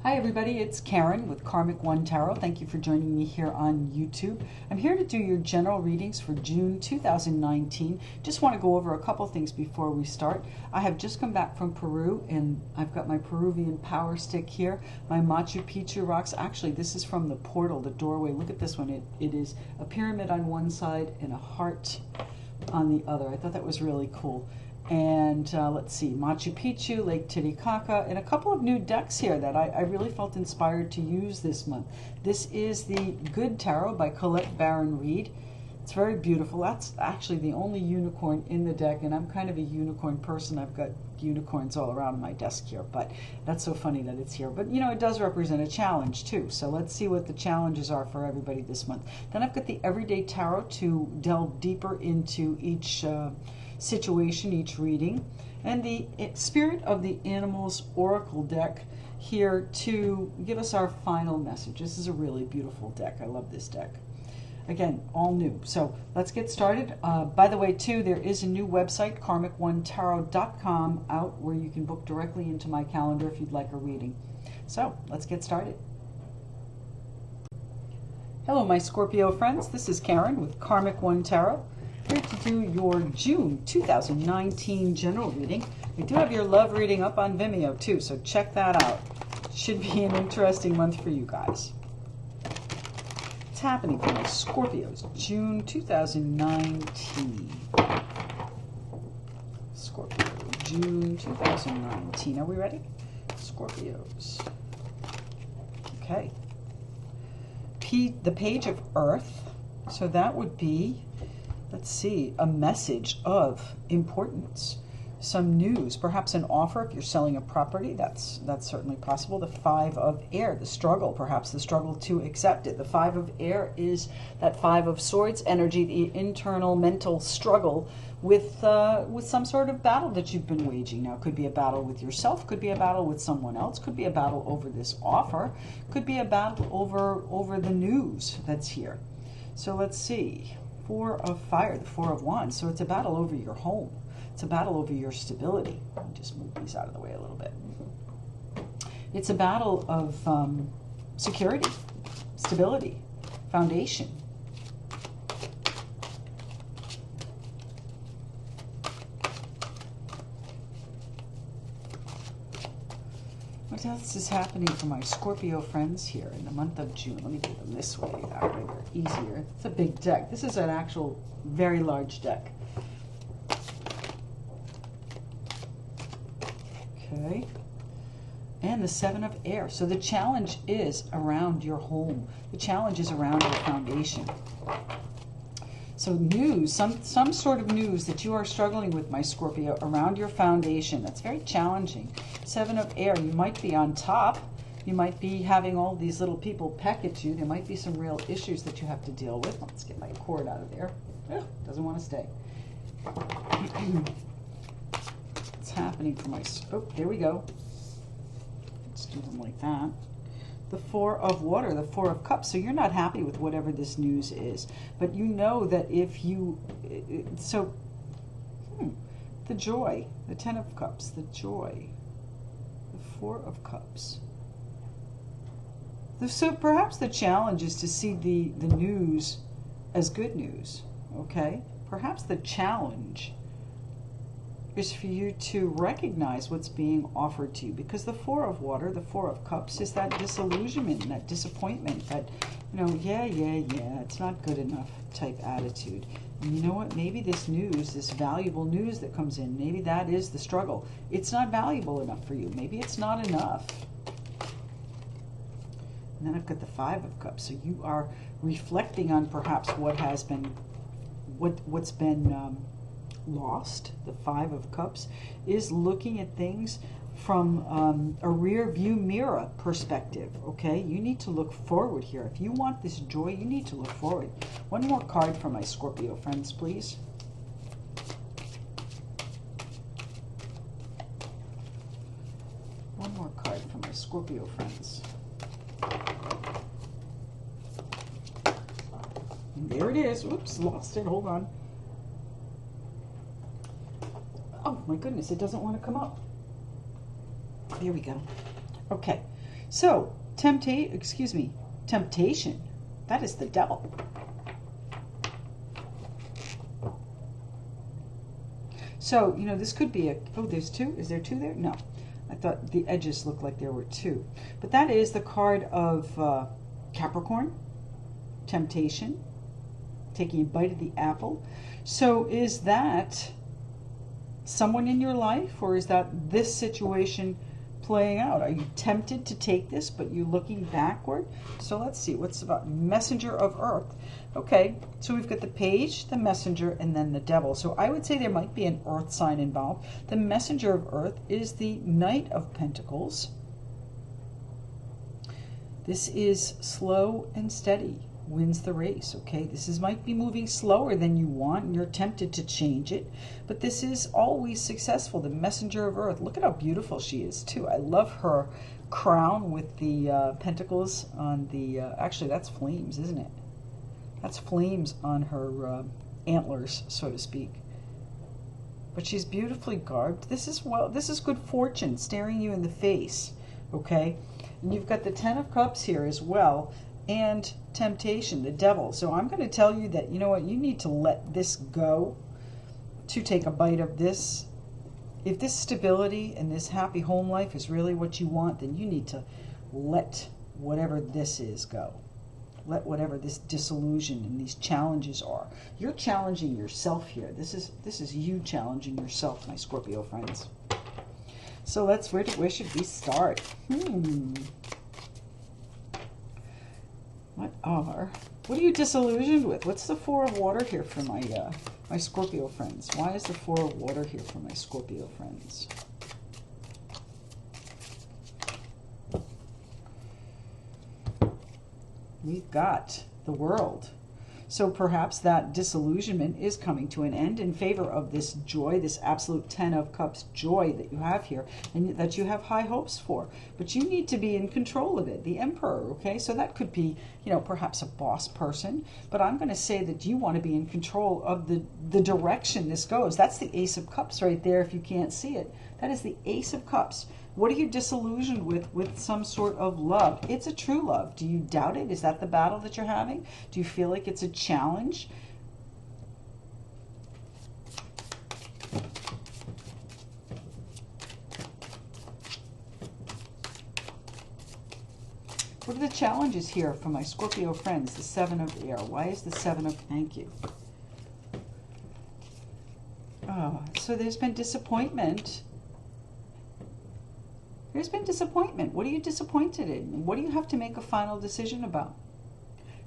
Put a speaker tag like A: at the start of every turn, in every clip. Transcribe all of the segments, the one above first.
A: Hi everybody, it's Karen with KarmicOneTarot. Thank you for joining me here on YouTube. I'm here to do your general readings for June 2019. Just want to go over a couple things before we start. I have just come back from Peru and I've got my Peruvian power stick here, my Machu Picchu rocks. Actually, this is from the portal, the doorway. Look at this one. It is a pyramid on one side and a heart on the other. I thought that was really cool. And let's see, Machu Picchu, Lake Titicaca, and a couple of new decks here that I really felt inspired to use this month. This is the Good Tarot by Colette Baron Reed. It's very beautiful. That's actually the only unicorn in the deck, and I'm kind of a unicorn person. I've got unicorns all around my desk here, but that's so funny that it's here. But, you know, it does represent a challenge, too. So let's see what the challenges are for everybody this month. Then I've got the Everyday Tarot to delve deeper into each situation, each reading, and the Spirit of the Animals Oracle deck here to give us our final message. This is a really beautiful deck. I love this deck. Again, all new. So let's get started. By the way, too, there is a new website, KarmicOneTarot.com, out where you can book directly into my calendar if you'd like a reading. So let's get started. Hello, my Scorpio friends. This is Karen with KarmicOneTarot. Here to do your June 2019 general reading. We do have your love reading up on Vimeo too, so check that out. Should be an interesting month for you guys. What's happening for my Scorpios? June 2019. Scorpio, June 2019. Are we ready? Scorpios. Okay. The Page of Earth. So that would be, let's see, a message of importance, some news, perhaps an offer if you're selling a property. That's certainly possible. The Five of Air, the struggle, perhaps the struggle to accept it. The Five of Air is that Five of Swords energy, the internal mental struggle with some sort of battle that you've been waging. Now, it could be a battle with yourself, could be a battle with someone else, could be a battle over this offer, could be a battle over the news that's here. So let's see. Four of Fire, the Four of Wands. So it's a battle over your home. It's a battle over your stability. Let me just move these out of the way a little bit. It's a battle of security, stability, foundation. What else is happening for my Scorpio friends here in the month of June? Let me do them this way. That way they're easier. It's a big deck. This is an actual very large deck. Okay. And the Seven of Air. So the challenge is around your home. The challenge is around your foundation. So news, some sort of news that you are struggling with, my Scorpio, around your foundation. That's very challenging. Seven of Air, you might be on top. You might be having all these little people peck at you. There might be some real issues that you have to deal with. Let's get my cord out of there. Ugh, doesn't want to stay. What's happening for my... Oh, there we go. Let's do them like that. The Four of Water, the Four of Cups. So you're not happy with whatever this news is. But you know that if you... the Joy, the Ten of Cups, the Joy, the Four of Cups. So perhaps the challenge is to see the news as good news, okay? Perhaps the challenge is for you to recognize what's being offered to you, because the Four of Water, the Four of Cups, is that disillusionment, that disappointment, that, you know, yeah, it's not good enough type attitude. And you know what? Maybe this news, this valuable news that comes in, maybe that is the struggle. It's not valuable enough for you. Maybe it's not enough. And then I've got the Five of Cups. So you are reflecting on perhaps what has been, what's been lost. The Five of Cups is looking at things from a rear view mirror perspective, okay? You need to look forward here. If you want this joy, you need to look forward. One more card for my Scorpio friends, please. One more card for my Scorpio friends. And there it is. Oops, lost it. Hold on. Oh my goodness, it doesn't want to come up. There we go. Okay, So, temptation. That is the devil. So, you know, this could be a, oh, there's two. Is there two there? No. I thought the edges looked like there were two. But that is the card of Capricorn, temptation, taking a bite of the apple. So is that someone in your life, or is that this situation playing out? Are you tempted to take this, but you're looking backward? So let's see, what's about Messenger of Earth? Okay, so we've got the Page, the Messenger, and then the Devil. So I would say there might be an Earth sign involved. The Messenger of Earth is the Knight of Pentacles. This is slow and steady, wins the race, okay? This might be moving slower than you want, and you're tempted to change it, but this is always successful. The Messenger of Earth, look at how beautiful she is, too. I love her crown with the pentacles on the, actually, that's flames, isn't it? That's flames on her antlers, so to speak. But she's beautifully garbed. This is good fortune staring you in the face, okay? And you've got the Ten of Cups here as well, and temptation, the devil. So I'm going to tell you that, you know what, you need to let this go to take a bite of this. If this stability and this happy home life is really what you want, then you need to let whatever this is go. Let whatever this disillusion and these challenges are. You're challenging yourself here. This is you challenging yourself, my Scorpio friends. So let's, where should we start? What are you disillusioned with? What's the Four of Water here for my my Scorpio friends? Why is the Four of Water here for my Scorpio friends? We've got the World. So perhaps that disillusionment is coming to an end in favor of this joy, this absolute Ten of Cups joy that you have here and that you have high hopes for. But you need to be in control of it, the Emperor, okay? So that could be, you know, perhaps a boss person. But I'm going to say that you want to be in control of the direction this goes. That's the Ace of Cups right there if you can't see it. That is the Ace of Cups. What are you disillusioned with some sort of love? It's a true love. Do you doubt it? Is that the battle that you're having? Do you feel like it's a challenge? What are the challenges here for my Scorpio friends? The Seven of Air. Why is the Seven of... Thank you. Oh, so there's been disappointment. There's been disappointment. What are you disappointed in? What do you have to make a final decision about?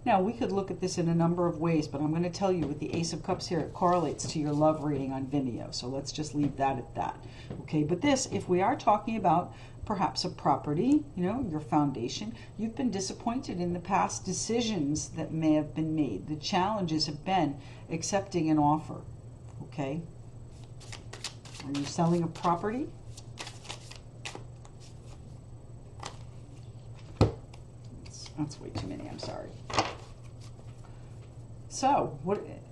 A: Now, we could look at this in a number of ways, but I'm going to tell you with the Ace of Cups here, it correlates to your love reading on Vimeo. So let's just leave that at that. Okay, but this, if we are talking about perhaps a property, you know, your foundation, you've been disappointed in the past decisions that may have been made. The challenges have been accepting an offer. Okay? Are you selling a property? That's way too many, I'm sorry. So,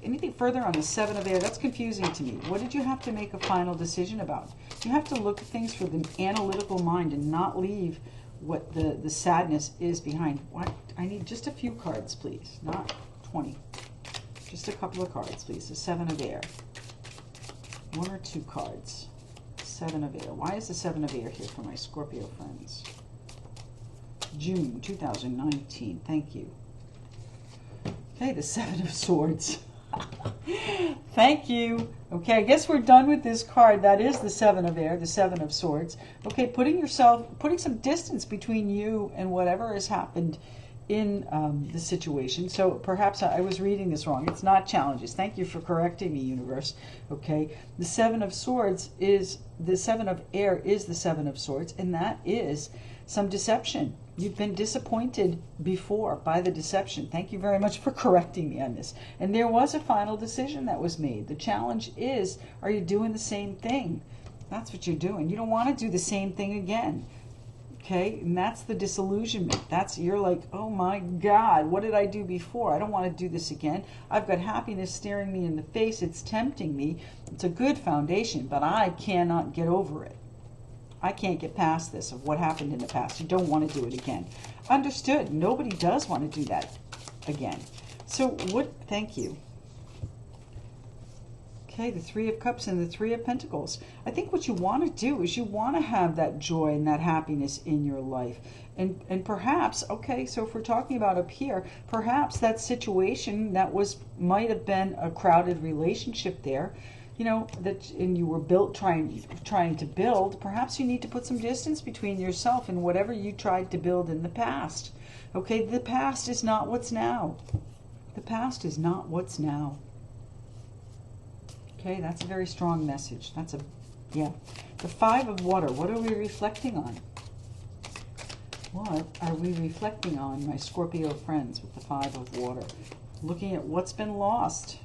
A: anything further on the Seven of Air? That's confusing to me. What did you have to make a final decision about? You have to look at things with an analytical mind and not leave what the sadness is behind. What? I need just a few cards, please. Not 20. Just a couple of cards, please. The Seven of Air. One or two cards. Seven of Air. Why is the Seven of Air here for my Scorpio friends? June 2019. Thank you. Okay, the Seven of Swords. Thank you. Okay, I guess we're done with this card. That is the Seven of Air, the Seven of Swords. Okay, putting some distance between you and whatever has happened in the situation. So perhaps I was reading this wrong. It's not challenges. Thank you for correcting me, universe. Okay, the Seven of Swords is the Seven of Air is the Seven of Swords, and that is some deception. You've been disappointed before by the deception. Thank you very much for correcting me on this. And there was a final decision that was made. The challenge is, are you doing the same thing? That's what you're doing. You don't want to do the same thing again. Okay? And that's the disillusionment. You're like, oh my God, what did I do before? I don't want to do this again. I've got happiness staring me in the face. It's tempting me. It's a good foundation, but I cannot get over it. I can't get past this of what happened in the past. You don't want to do it again. Understood. Nobody does want to do that again. So what, thank you. Okay, the Three of Cups and the Three of Pentacles. I think what you want to do is you want to have that joy and that happiness in your life. And perhaps, okay, so if we're talking about up here, perhaps that situation that might have been a crowded relationship there, you know, and you were trying to build, perhaps you need to put some distance between yourself and whatever you tried to build in the past. Okay, the past is not what's now. The past is not what's now. Okay, that's a very strong message. Yeah. The Five of Water, what are we reflecting on? What are we reflecting on, my Scorpio friends, with the Five of Water? Looking at what's been lost.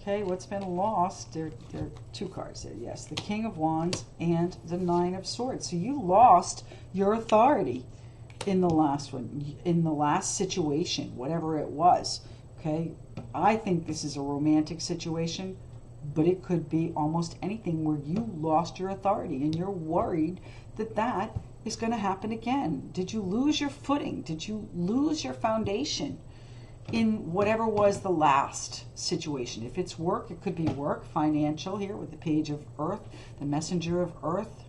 A: Okay, what's been lost? There are two cards there. Yes, the King of Wands and the Nine of Swords. So you lost your authority in the last one, in the last situation, whatever it was. Okay, I think this is a romantic situation, but it could be almost anything where you lost your authority and you're worried that that is going to happen again. Did you lose your footing? Did you lose your foundation in whatever was the last situation? If it's work, it could be work, financial here with the Page of Earth, the Messenger of Earth,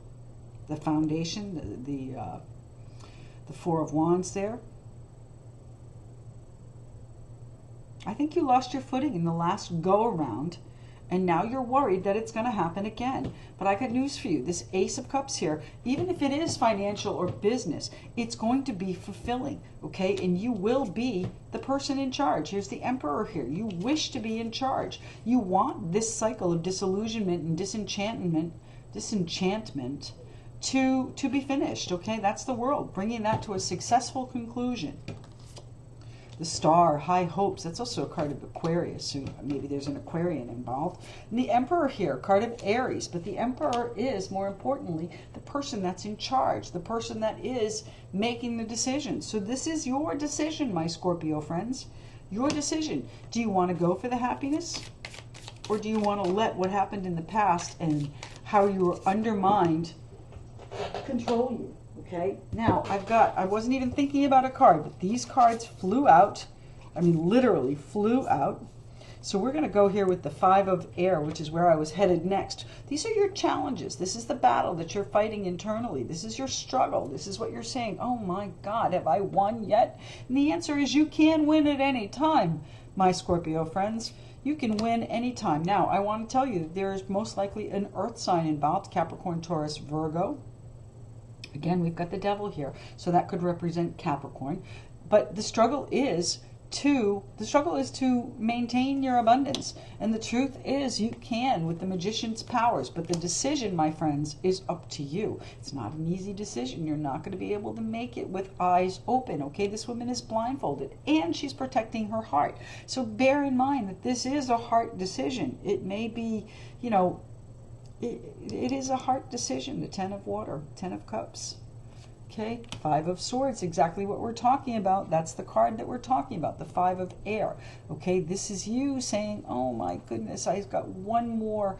A: the foundation, the Four of Wands there. I think you lost your footing in the last go-around, and now you're worried that it's going to happen again. But I got news for you. This Ace of Cups here, even if it is financial or business, it's going to be fulfilling, okay? And you will be the person in charge. Here's the Emperor here. You wish to be in charge. You want this cycle of disillusionment and disenchantment to be finished, okay? That's the world, bringing that to a successful conclusion. The Star, high hopes. That's also a card of Aquarius, so maybe there's an Aquarian involved. And the Emperor here, card of Aries. But the Emperor is, more importantly, the person that's in charge, the person that is making the decisions. So this is your decision, my Scorpio friends. Your decision. Do you want to go for the happiness? Or do you want to let what happened in the past and how you were undermined control you? Okay, now I wasn't even thinking about a card, but these cards flew out. I mean, literally flew out. So we're going to go here with the Five of Air, which is where I was headed next. These are your challenges. This is the battle that you're fighting internally. This is your struggle. This is what you're saying. Oh my God, have I won yet? And the answer is you can win at any time, my Scorpio friends. You can win anytime. Now, I want to tell you that there is most likely an earth sign involved, Capricorn, Taurus, Virgo. Again, we've got the Devil here, so that could represent Capricorn. But the struggle is to maintain your abundance. And the truth is you can with the Magician's powers. But the decision, my friends, is up to you. It's not an easy decision. You're not going to be able to make it with eyes open. Okay, this woman is blindfolded and she's protecting her heart. So bear in mind that this is a heart decision. It may be, you know, it is a heart decision. The Ten of Water, Ten of Cups. Okay, Five of Swords, exactly what we're talking about. That's the card that we're talking about, the Five of Air. Okay, this is you saying, oh my goodness, I've got one more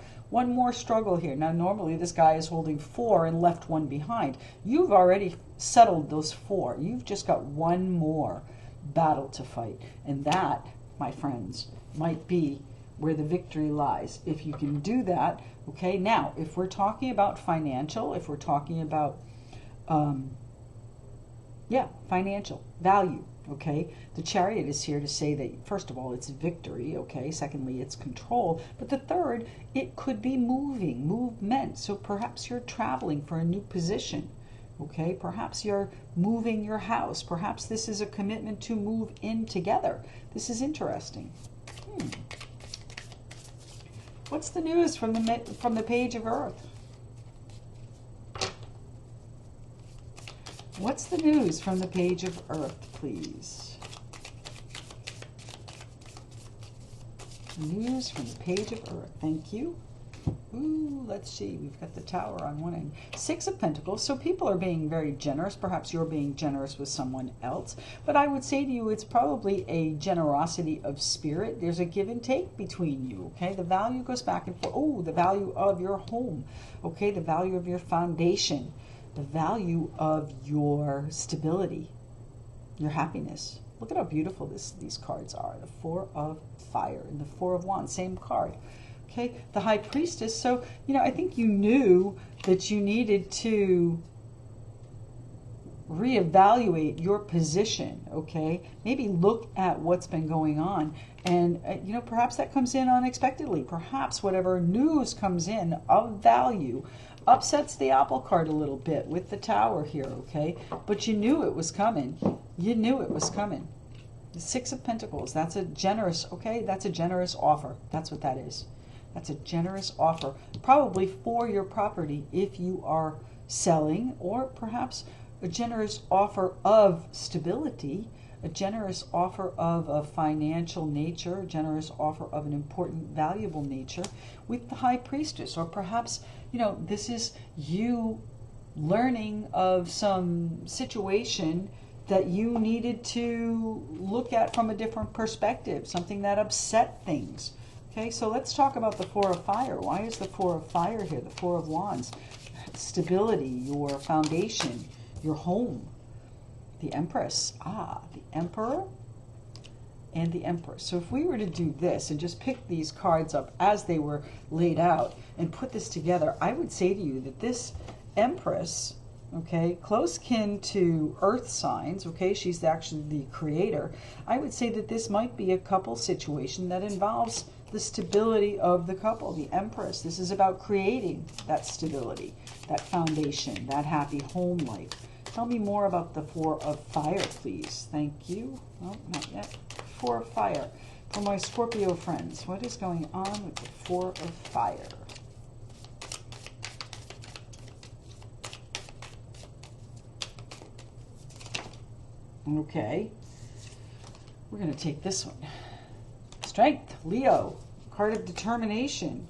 A: struggle here. Now, normally this guy is holding 4 and left 1 behind. You've already settled those 4. You've just got one more battle to fight. And that, my friends, might be where the victory lies. If you can do that, okay, now, if we're talking about financial, if we're talking about, financial value, okay, the Chariot is here to say that, first of all, it's victory, okay, secondly, it's control, but the third, it could be movement, so perhaps you're traveling for a new position, okay, perhaps you're moving your house, perhaps this is a commitment to move in together. This is interesting. What's the news from the Page of Earth? What's the news from the Page of Earth, please? News from the Page of Earth. Thank you. Ooh, let's see. We've got the Tower on one end. Six of Pentacles. So people are being very generous. Perhaps you're being generous with someone else. But I would say to you, it's probably a generosity of spirit. There's a give and take between you, okay? The value goes back and forth. Oh, the value of your home, okay? The value of your foundation. The value of your stability, your happiness. Look at how beautiful these cards are. The Four of Fire and the Four of Wands, same card. Okay, the High Priestess. So, you know, I think you knew that you needed to reevaluate your position, okay? Maybe look at what's been going on. And, you know, perhaps that comes in unexpectedly. Perhaps whatever news comes in of value upsets the apple cart a little bit with the Tower here, okay? But you knew it was coming. You knew it was coming. The Six of Pentacles, that's a generous, okay? That's a generous offer. That's what that is. That's a generous offer, probably for your property if you are selling, or perhaps a generous offer of stability, a generous offer of a financial nature, a generous offer of an important, valuable nature with the High Priestess. Or perhaps, you know, this is you learning of some situation that you needed to look at from a different perspective, something that upset things. Okay, so let's talk about the Four of Fire. Why is the Four of Fire here? The Four of Wands. Stability, your foundation, your home. The Empress. Ah, the Emperor and the Empress. So if we were to do this and just pick these cards up as they were laid out and put this together, I would say to you that this Empress, okay, close kin to earth signs, okay, she's actually the creator. I would say that this might be a couple situation that involves the stability of the couple, the Empress. This is about creating that stability, that foundation, that happy home life. Tell me more about the Four of Fire, please. Thank you. Oh, not yet. Four of Fire. For my Scorpio friends, what is going on with the Four of Fire? Okay. We're going to take this one. Strength, Leo, card of determination.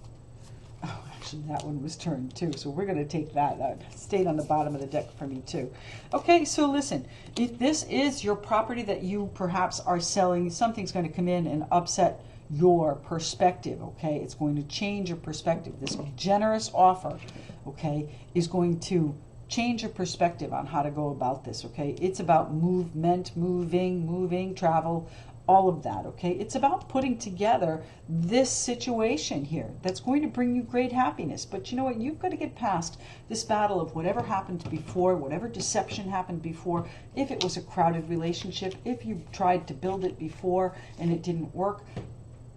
A: Oh, actually, that one was turned too, so we're going to take that. That stayed on the bottom of the deck for me too. Okay, so listen, if this is your property that you perhaps are selling, something's going to come in and upset your perspective, okay? It's going to change your perspective. This generous offer, okay, is going to change your perspective on how to go about this, okay? It's about movement, moving, travel, all of that, okay? It's about putting together this situation here that's going to bring you great happiness. But you know what? You've got to get past this battle of whatever happened before, whatever deception happened before, if it was a crowded relationship, if you tried to build it before and it didn't work.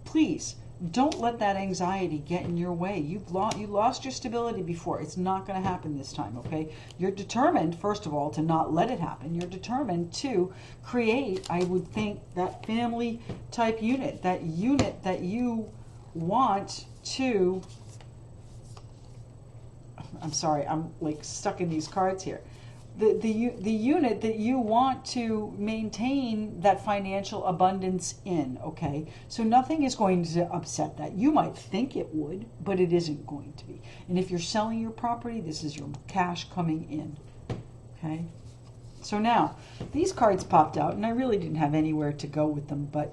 A: Please, don't let that anxiety get in your way. You lost your stability before. It's not going to happen this time, okay? You're determined, first of all, to not let it happen. You're determined to create, I would think, that family type unit that you want to... I'm sorry, I'm like stuck in these cards here. The unit that you want to maintain that financial abundance in, okay? So nothing is going to upset that. You might think it would, but it isn't going to be. And if you're selling your property, this is your cash coming in, okay? So now, these cards popped out, and I really didn't have anywhere to go with them, but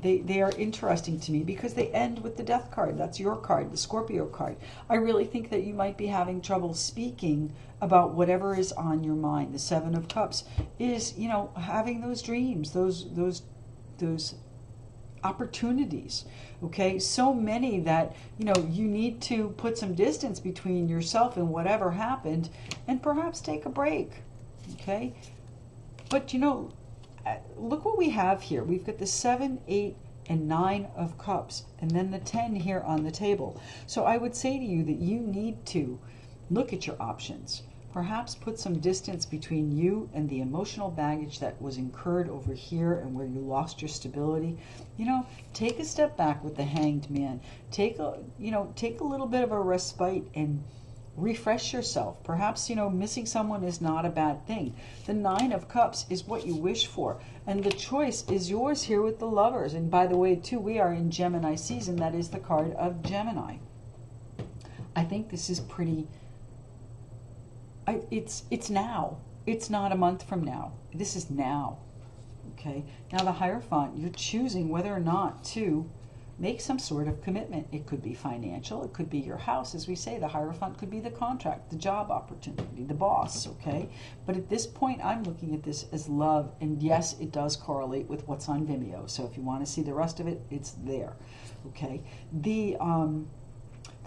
A: they are interesting to me because they end with the Death card. That's your card, the Scorpio card. I really think that you might be having trouble speaking about whatever is on your mind. The Seven of Cups is, you know, having those dreams, those opportunities, okay? So many that, you know, you need to put some distance between yourself and whatever happened and perhaps take a break, okay? But, you know, look what we have here. We've got the 7, 8, and 9 of Cups, and then the 10 here on the table. So I would say to you that you need to look at your options. Perhaps put some distance between you and the emotional baggage that was incurred over here and where you lost your stability. You know, take a step back with the Hanged Man. Take a little bit of a respite and refresh yourself. Perhaps, you know, missing someone is not a bad thing. The 9 of Cups is what you wish for, and the choice is yours here with the Lovers. And by the way, too, we are in Gemini season. That is the card of Gemini. I think this is pretty, it's now. It's not a month from now. This is now. Okay. Now the Hierophant, you're choosing whether or not to make some sort of commitment. It could be financial. It could be your house. As we say, the Hierophant could be the contract, the job opportunity, the boss. Okay. But at this point, I'm looking at this as love. And yes, it does correlate with what's on Vimeo. So if you want to see the rest of it, it's there. Okay. The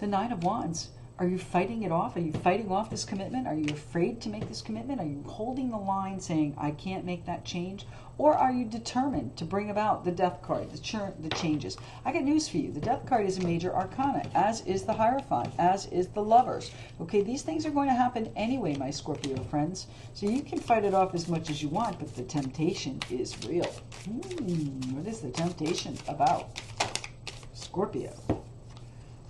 A: Nine of Wands. Are you fighting it off? Are you fighting off this commitment? Are you afraid to make this commitment? Are you holding the line saying, I can't make that change? Or are you determined to bring about the Death card, the changes? I got news for you. The Death card is a major arcana, as is the Hierophant, as is the Lovers. Okay, these things are going to happen anyway, my Scorpio friends. So you can fight it off as much as you want, but the temptation is real. What is the temptation about? Scorpio.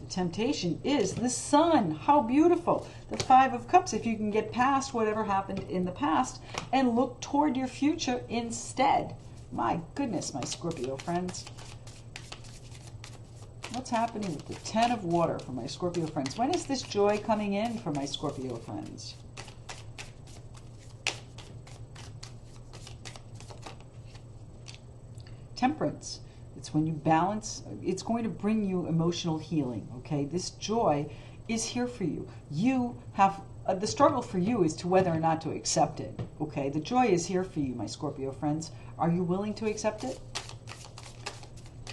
A: Temptation is the Sun. How beautiful. The Five of Cups. If you can get past whatever happened in the past and look toward your future instead. My goodness, my Scorpio friends. What's happening with the Ten of Water for my Scorpio friends? When is this joy coming in for my Scorpio friends? Temperance. It's when you balance, it's going to bring you emotional healing, okay? This joy is here for you. You have, the struggle for you is to whether or not to accept it, okay? The joy is here for you, my Scorpio friends. Are you willing to accept it?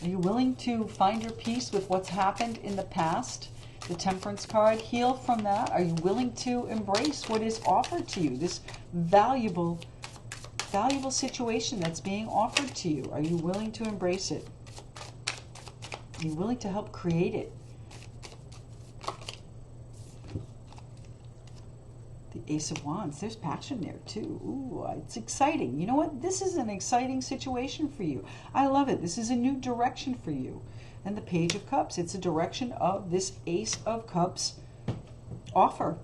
A: Are you willing to find your peace with what's happened in the past? The Temperance card, heal from that. Are you willing to embrace what is offered to you? This valuable situation that's being offered to you. Are you willing to embrace it? Are you willing to help create it? The Ace of Wands. There's passion there too. Ooh, it's exciting. You know what? This is an exciting situation for you. I love it. This is a new direction for you. And the Page of Cups. It's a direction of this Ace of Cups offer.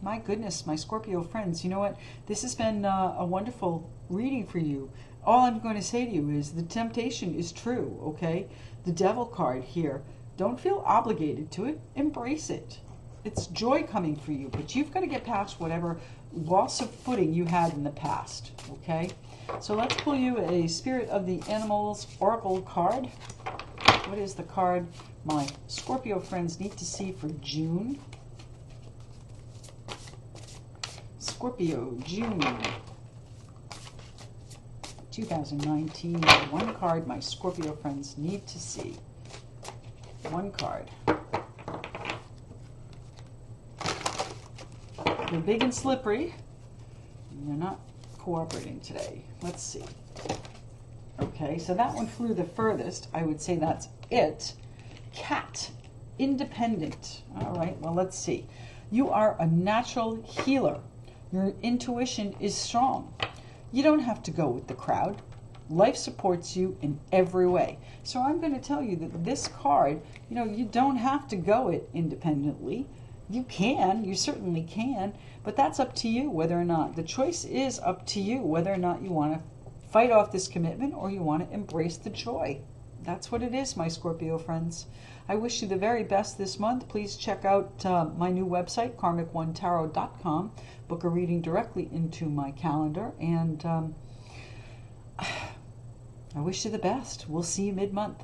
A: My goodness, my Scorpio friends. You know what? This has been a wonderful reading for you. All I'm going to say to you is the temptation is true, okay? The Devil card here. Don't feel obligated to it. Embrace it. It's joy coming for you, but you've got to get past whatever loss of footing you had in the past, okay? So let's pull you a Spirit of the Animals Oracle card. What is the card my Scorpio friends need to see for June? Scorpio, June 2019. One card my Scorpio friends need to see. One card. They're big and slippery. And they're not cooperating today. Let's see. Okay, so that one flew the furthest. I would say that's it. Cat. Independent. All right, well, let's see. You are a natural healer. Your intuition is strong. You don't have to go with the crowd. Life supports you in every way. So I'm going to tell you that this card, you know, you don't have to go it independently. You can, you certainly can, but that's up to you whether or not. The choice is up to you whether or not you want to fight off this commitment or you want to embrace the joy. That's what it is, my Scorpio friends. I wish you the very best this month. Please check out my new website, KarmicOneTarot.com. Book a reading directly into my calendar. And I wish you the best. We'll see you mid-month.